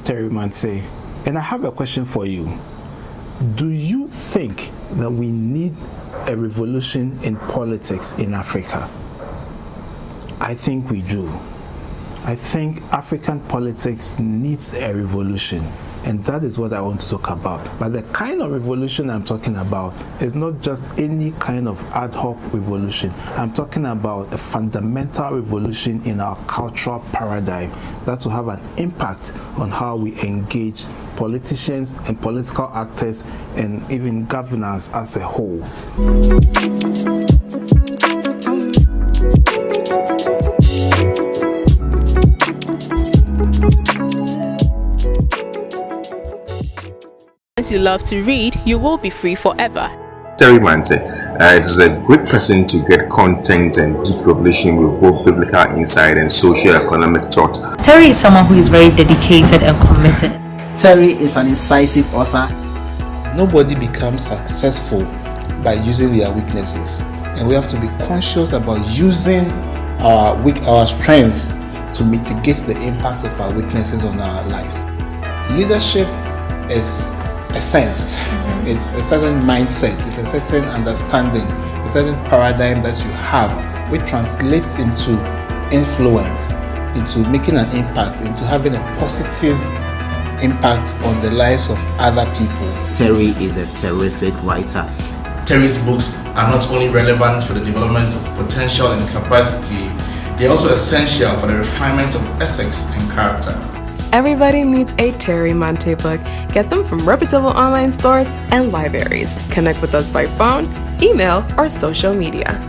Terry Mante, and I have a question for you. Do you think that we need a revolution in politics in Africa? I think we do. I think African politics needs a revolution, and that is what I want to talk about. But the kind of revolution I'm talking about is not just any kind of ad hoc revolution. I'm talking about a fundamental revolution in our cultural paradigm that will have an impact on how we engage politicians and political actors and even governors as a whole. Since you love to read, you will be free forever. Terry Mante is a great person to get content and deep revelation with both biblical insight and socio-economic thought. Terry is someone who is very dedicated and committed. Terry is an incisive author. Nobody becomes successful by using their weaknesses, and we have to be conscious about using our strengths to mitigate the impact of our weaknesses on our lives. Leadership is a sense, it's a certain mindset, it's a certain understanding, a certain paradigm that you have, which translates into influence, into making an impact, into having a positive impact on the lives of other people. Terry is a terrific writer. Terry's books are not only relevant for the development of potential and capacity, they are also essential for the refinement of ethics and character. Everybody needs a Terry Mante book. Get them from reputable online stores and libraries. Connect with us by phone, email, or social media.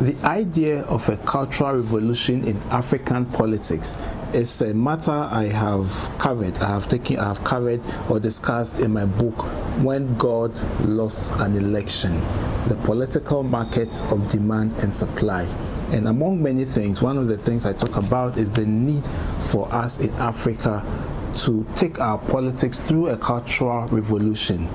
The idea of a cultural revolution in African politics is a matter I have covered or discussed in my book, When God Lost an Election, the political market of demand and supply. And among many things, one of the things I talk about is the need for us in Africa to take our politics through a cultural revolution.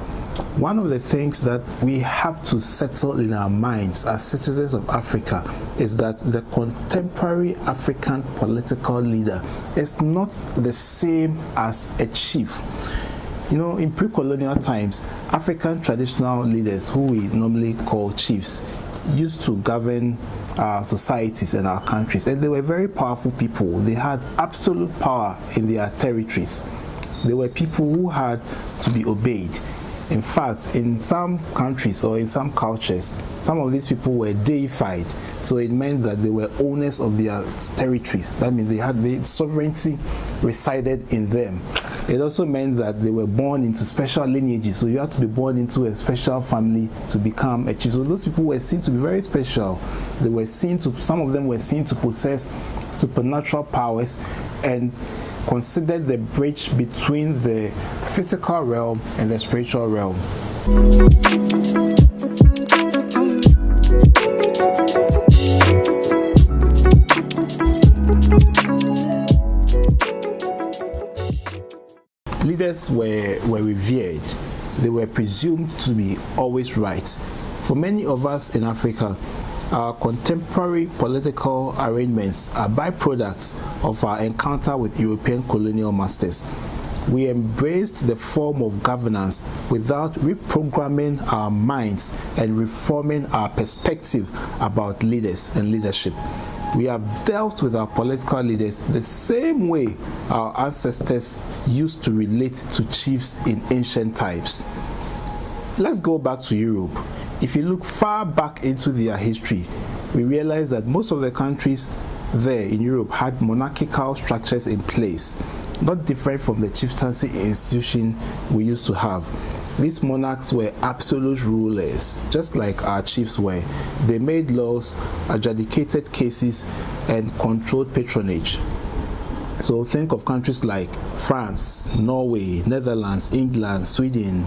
One of the things that we have to settle in our minds as citizens of Africa is that the contemporary African political leader is not the same as a chief. You know, in pre-colonial times, African traditional leaders, who we normally call chiefs, used to govern our societies and our countries, and they were very powerful people. They had absolute power in their territories. They were people who had to be obeyed. In fact, in some countries or in some cultures, some of these people were deified. So it meant that they were owners of their territories. That means they had the sovereignty resided in them. It also meant that they were born into special lineages. So you had to be born into a special family to become a chief. So those people were seen to be very special. They were seen to, some of them were seen to possess supernatural powers and considered the bridge between the physical realm and the spiritual realm. Leaders were revered. They were presumed to be always right. For many of us in Africa, our contemporary political arrangements are byproducts of our encounter with European colonial masters. We embraced the form of governance without reprogramming our minds and reforming our perspective about leaders and leadership. We have dealt with our political leaders the same way our ancestors used to relate to chiefs in ancient times. Let's go back to Europe. If you look far back into their history, we realize that most of the countries there in Europe had monarchical structures in place, not different from the chieftaincy institution we used to have. These monarchs were absolute rulers, just like our chiefs were. They made laws, adjudicated cases, and controlled patronage. So think of countries like France, Norway, Netherlands, England, Sweden,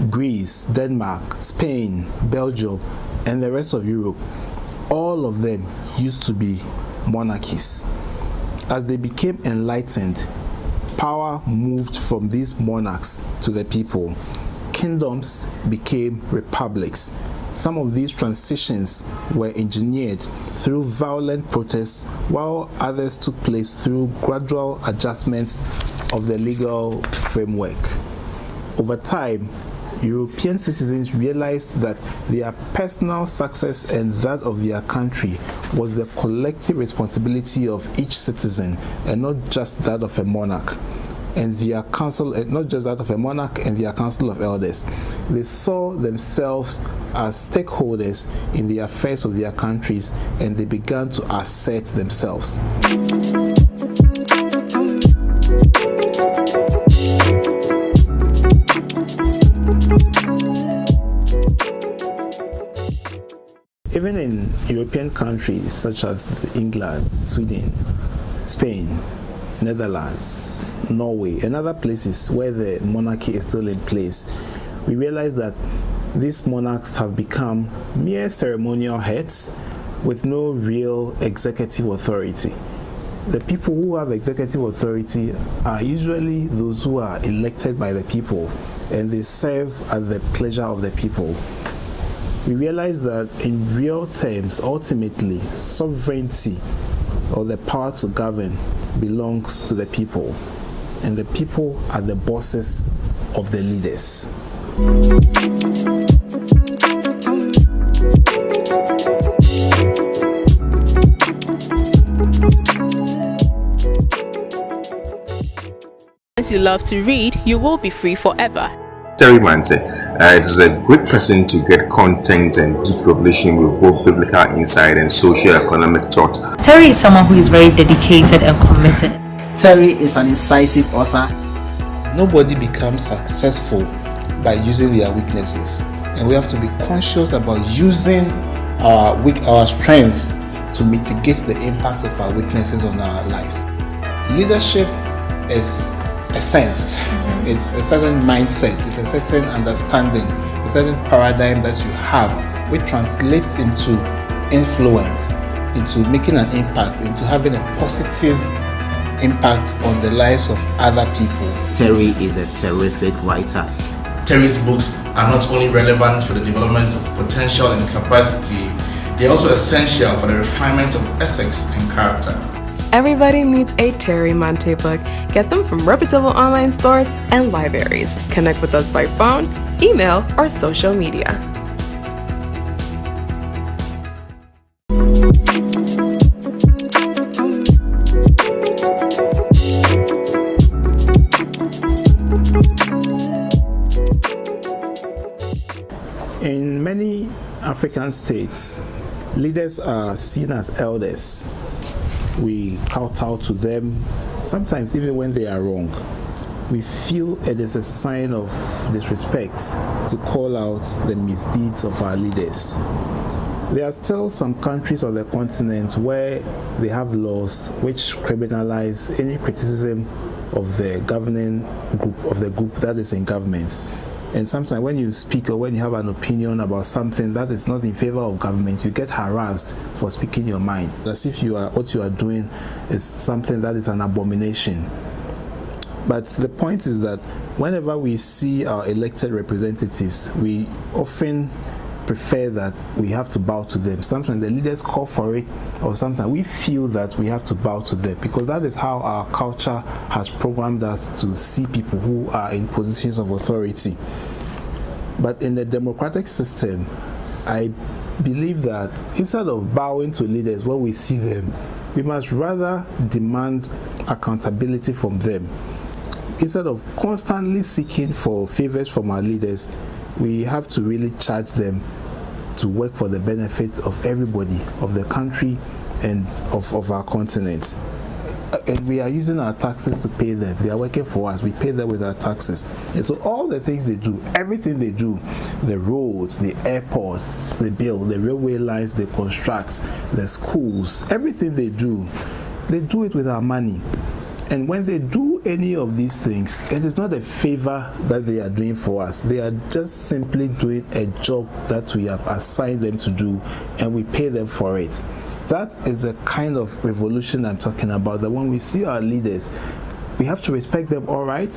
Greece, Denmark, Spain, Belgium, and the rest of Europe. All of them used to be monarchies. As they became enlightened, power moved from these monarchs to the people. Kingdoms became republics. Some of these transitions were engineered through violent protests, while others took place through gradual adjustments of the legal framework. Over time, European citizens realized that their personal success and that of their country was the collective responsibility of each citizen, and not just that of a monarch and their council, not just that of a monarch and their council of elders. They saw themselves as stakeholders in the affairs of their countries, and they began to assert themselves. Even in European countries such as England, Sweden, Spain, Netherlands, Norway, and other places where the monarchy is still in place, we realize that these monarchs have become mere ceremonial heads with no real executive authority. The people who have executive authority are usually those who are elected by the people, and they serve at the pleasure of the people. We realize that in real terms, ultimately, sovereignty or the power to govern belongs to the people, and the people are the bosses of the leaders. Since you love to read, you will be free forever. Terry Mante is a great person to get content and deep revelation with both biblical insight and socio-economic thought. Terry is someone who is very dedicated and committed. Terry is an incisive author. Nobody becomes successful by using their weaknesses, and we have to be conscious about using our strengths to mitigate the impact of our weaknesses on our lives. Leadership is a sense, it's a certain mindset, it's a certain understanding, a certain paradigm that you have, which translates into influence, into making an impact, into having a positive impact on the lives of other people. Terry is a terrific writer. Terry's books are not only relevant for the development of potential and capacity, they are also essential for the refinement of ethics and character. Everybody needs a Terry Mante book. Get them from reputable online stores and libraries. Connect with us by phone, email, or social media. In many African states, leaders are seen as elders. We kowtow to them, sometimes even when they are wrong. We feel it is a sign of disrespect to call out the misdeeds of our leaders. There are still some countries on the continent where they have laws which criminalize any criticism of the governing group, of the group that is in government. And sometimes when you speak or when you have an opinion about something that is not in favor of government, you get harassed for speaking your mind, as if what you are doing is something that is an abomination. But the point is that whenever we see our elected representatives, we often prefer that we have to bow to them. Sometimes the leaders call for it, or sometimes we feel that we have to bow to them, because that is how our culture has programmed us to see people who are in positions of authority. But in the democratic system, I believe that instead of bowing to leaders when we see them, we must rather demand accountability from them. Instead of constantly seeking for favors from our leaders, we have to really charge them to work for the benefit of everybody, of the country and of our continent. And we are using our taxes to pay them. They are working for us. We pay them with our taxes. And so all the things they do, everything they do, the roads, the airports, they build, the railway lines they construct, the schools, everything they do it with our money. And when they do any of these things, it is not a favor that they are doing for us. They are just simply doing a job that we have assigned them to do, and we pay them for it. That is the kind of revolution I'm talking about, that when we see our leaders We have to respect them, all right,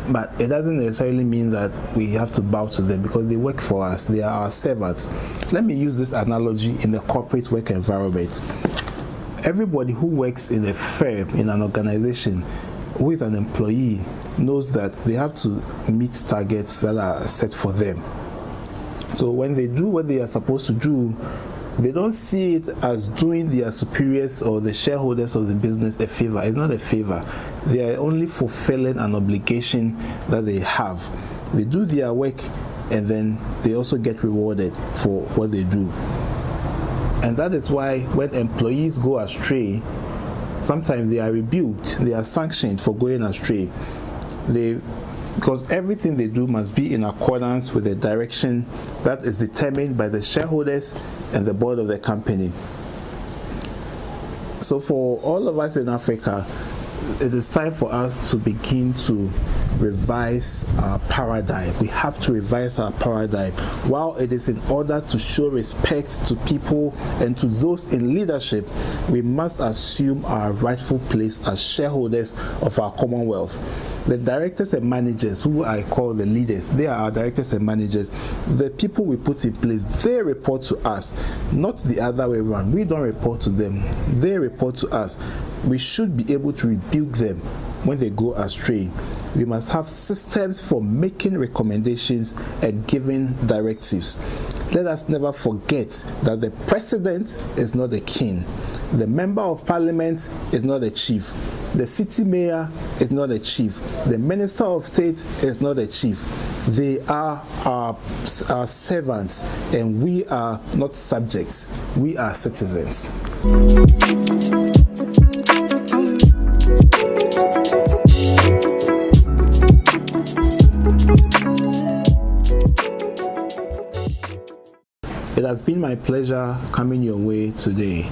but it doesn't necessarily mean that we have to bow to them because they work for us. They are our servants. Let me use this analogy in the corporate work environment. Everybody who works in a firm, in an organization, who is an employee, knows that they have to meet targets that are set for them. So when they do what they are supposed to do, they don't see it as doing their superiors or the shareholders of the business a favor. It's not a favor. They are only fulfilling an obligation that they have. They do their work and then they also get rewarded for what they do. And that is why when employees go astray, sometimes they are rebuked, they are sanctioned for going astray. Because everything they do must be in accordance with the direction that is determined by the shareholders and the board of the company. So for all of us in Africa, it is time for us to begin to revise our paradigm. We have to revise our paradigm. While it is in order to show respect to people and to those in leadership, we must assume our rightful place as shareholders of our commonwealth. The directors and managers, who I call the leaders, they are our directors and managers. The people we put in place, they report to us, not the other way around. We don't report to them, they report to us. We should be able to rebuke them when they go astray. We must have systems for making recommendations and giving directives. Let us never forget that the president is not a king. The member of parliament is not a chief. The city mayor is not a chief. The minister of state is not a chief. They are our servants, and we are not subjects. We are citizens. It has been my pleasure coming your way today.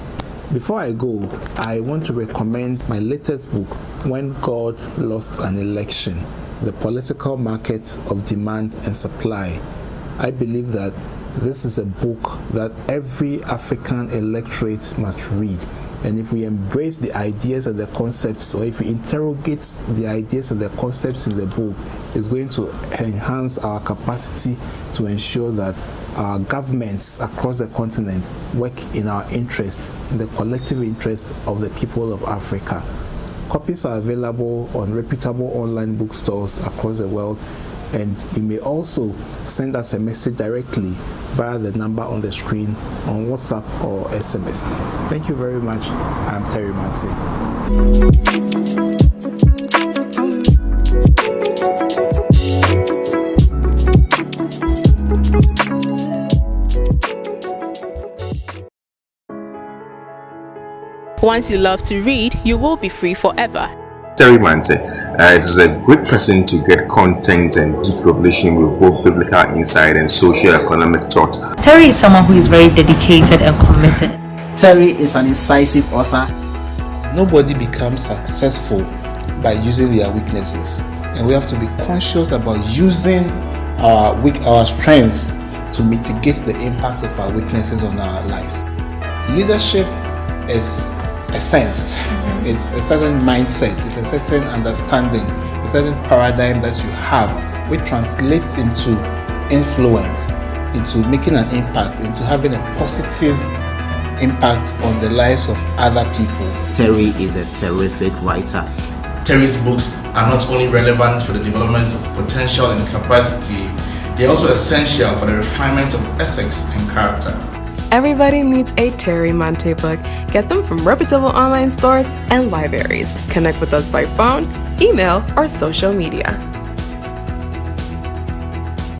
Before I go, I want to recommend my latest book, When God Lost an Election: The Political Market of Demand and Supply. I believe that this is a book that every African electorate must read. And if we embrace the ideas and the concepts, or if we interrogate the ideas and the concepts in the book, it's going to enhance our capacity to ensure that our governments across the continent work in our interest, in the collective interest of the people of Africa. Copies are available on reputable online bookstores across the world, and you may also send us a message directly via the number on the screen on WhatsApp or SMS. Thank you very much. I'm Terry Mansi. Once you love to read, you will be free forever. Terry Mansi is a great person to get content and deep revelation with both biblical insight and socio-economic thought. Terry is someone who is very dedicated and committed. Terry is an incisive author. Nobody becomes successful by using their weaknesses, and we have to be conscious about using our strengths to mitigate the impact of our weaknesses on our lives. Leadership is a sense, it's a certain mindset, it's a certain understanding, a certain paradigm that you have, which translates into influence, into making an impact, into having a positive impact on the lives of other people. Terry is a terrific writer. Terry's books are not only relevant for the development of potential and capacity, they are also essential for the refinement of ethics and character. Everybody needs a Terry Monte book. Get them from reputable online stores and libraries. Connect with us by phone, email, or social media.